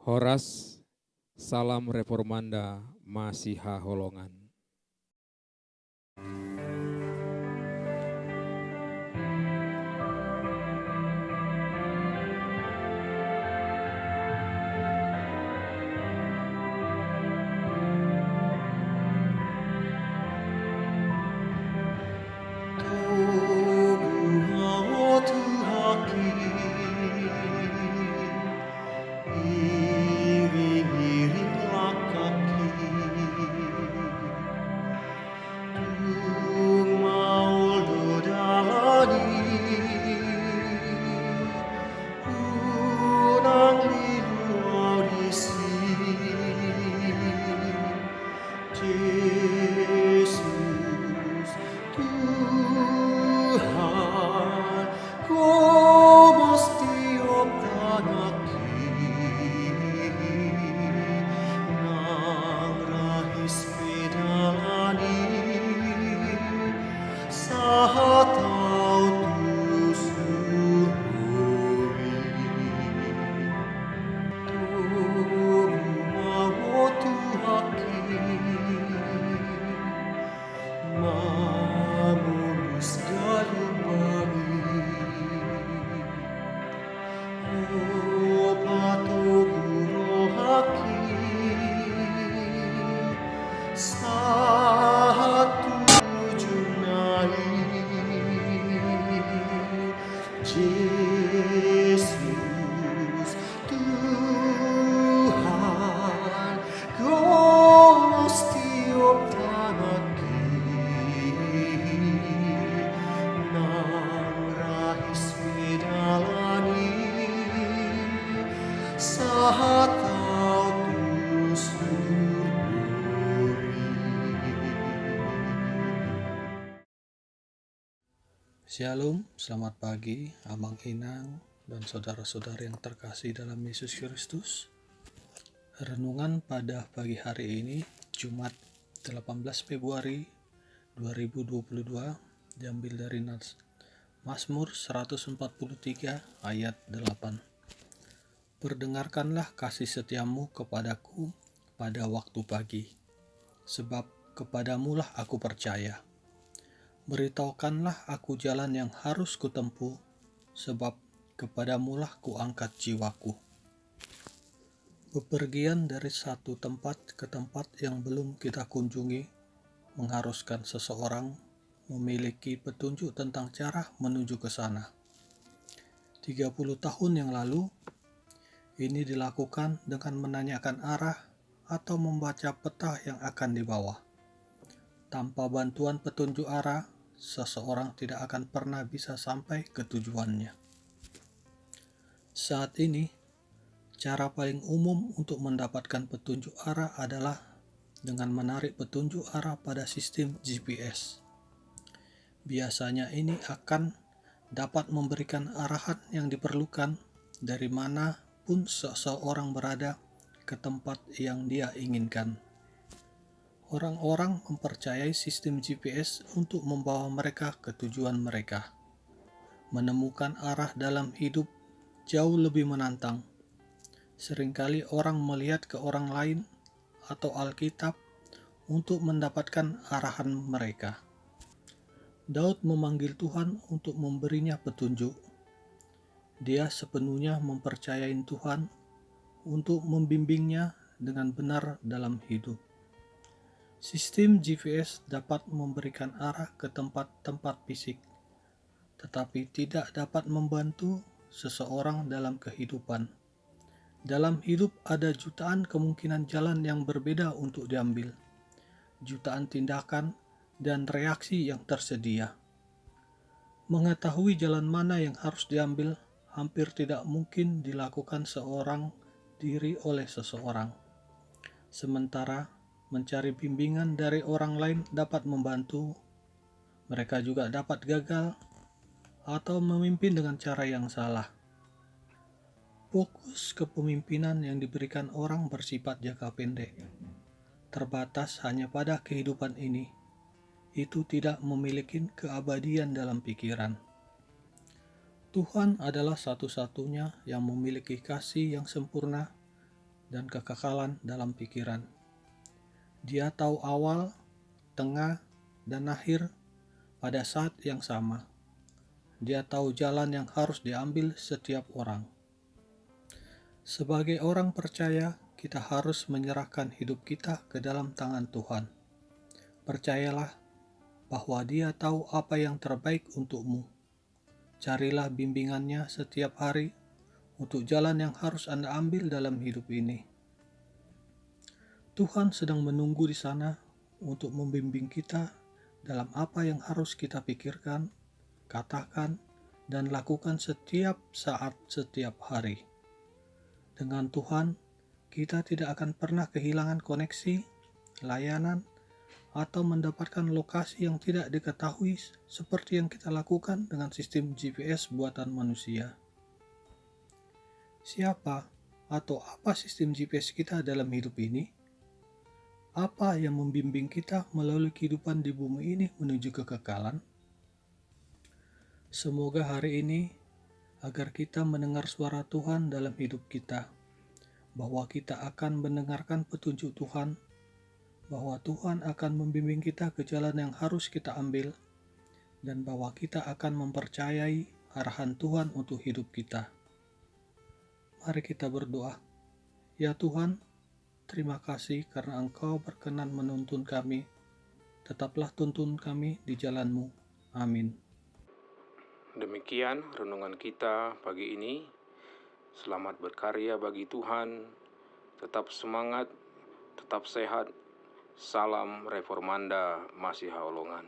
Horas, salam reformanda, Masiha Holongan. Yesus Tuhan, como setiap tanaki nang rahis pedalani sa tau tusururi tumawo tuhaki mamulus galubani o patuguro haki satu junai Yesus Tuhan como setiap tanaki nang rahis pedalani sa tau tusururi. Shalom, selamat pagi, Amang Inang dan saudara-saudara yang terkasih dalam Yesus Kristus. Renungan pada pagi hari ini, Jumat 18 Februari 2022, diambil dari Mazmur 143 ayat 8. Perdengarkanlah kasih setiamu kepadaku pada waktu pagi, sebab kepadamulah aku percaya. Beritahukanlah aku jalan yang harus kutempuh, sebab kepadamulah kuangkat jiwaku. Bepergian dari satu tempat ke tempat yang belum kita kunjungi mengharuskan seseorang memiliki petunjuk tentang cara menuju ke sana. 30 tahun yang lalu, ini dilakukan dengan menanyakan arah atau membaca peta yang akan dibawa. Tanpa bantuan petunjuk arah, seseorang tidak akan pernah bisa sampai ke tujuannya. Saat ini, cara paling umum untuk mendapatkan petunjuk arah adalah dengan menarik petunjuk arah pada sistem GPS. Biasanya ini akan dapat memberikan arahan yang diperlukan dari mana pun seseorang berada ke tempat yang dia inginkan. Orang-orang mempercayai sistem GPS untuk membawa mereka ke tujuan mereka. Menemukan arah dalam hidup jauh lebih menantang. Seringkali orang melihat ke orang lain atau Alkitab untuk mendapatkan arahan mereka. Daud memanggil Tuhan untuk memberinya petunjuk. Dia sepenuhnya mempercayai Tuhan untuk membimbingnya dengan benar dalam hidup. Sistem GPS dapat memberikan arah ke tempat-tempat fisik, tetapi tidak dapat membantu seseorang dalam kehidupan. Dalam hidup ada jutaan kemungkinan jalan yang berbeda untuk diambil, jutaan tindakan dan reaksi yang tersedia. Mengetahui jalan mana yang harus diambil hampir tidak mungkin dilakukan seorang diri oleh seseorang. Sementara mencari bimbingan dari orang lain dapat membantu, mereka juga dapat gagal atau memimpin dengan cara yang salah. Fokus kepemimpinan yang diberikan orang bersifat jangka pendek, terbatas hanya pada kehidupan ini. Itu tidak memiliki keabadian dalam pikiran. Tuhan adalah satu-satunya yang memiliki kasih yang sempurna dan kekekalan dalam pikiran. Dia tahu awal, tengah, dan akhir pada saat yang sama. Dia tahu jalan yang harus diambil setiap orang. Sebagai orang percaya, kita harus menyerahkan hidup kita ke dalam tangan Tuhan. Percayalah bahwa Dia tahu apa yang terbaik untukmu. Carilah bimbingannya setiap hari untuk jalan yang harus Anda ambil dalam hidup ini. Tuhan sedang menunggu di sana untuk membimbing kita dalam apa yang harus kita pikirkan, katakan, dan lakukan setiap saat, setiap hari. Dengan Tuhan, kita tidak akan pernah kehilangan koneksi, layanan, atau mendapatkan lokasi yang tidak diketahui seperti yang kita lakukan dengan sistem GPS buatan manusia. Siapa atau apa sistem GPS kita dalam hidup ini? Apa yang membimbing kita melalui kehidupan di bumi ini menuju kekekalan? Semoga hari ini agar kita mendengar suara Tuhan dalam hidup kita, bahwa kita akan mendengarkan petunjuk Tuhan, bahwa Tuhan akan membimbing kita ke jalan yang harus kita ambil, dan bahwa kita akan mempercayai arahan Tuhan untuk hidup kita. Mari kita berdoa. Ya Tuhan, terima kasih karena Engkau berkenan menuntun kami. Tetaplah tuntun kami di jalan-Mu. Amin. Demikian renungan kita pagi ini. Selamat berkarya bagi Tuhan. Tetap semangat, tetap sehat. Salam Reformanda Masiha Holongan.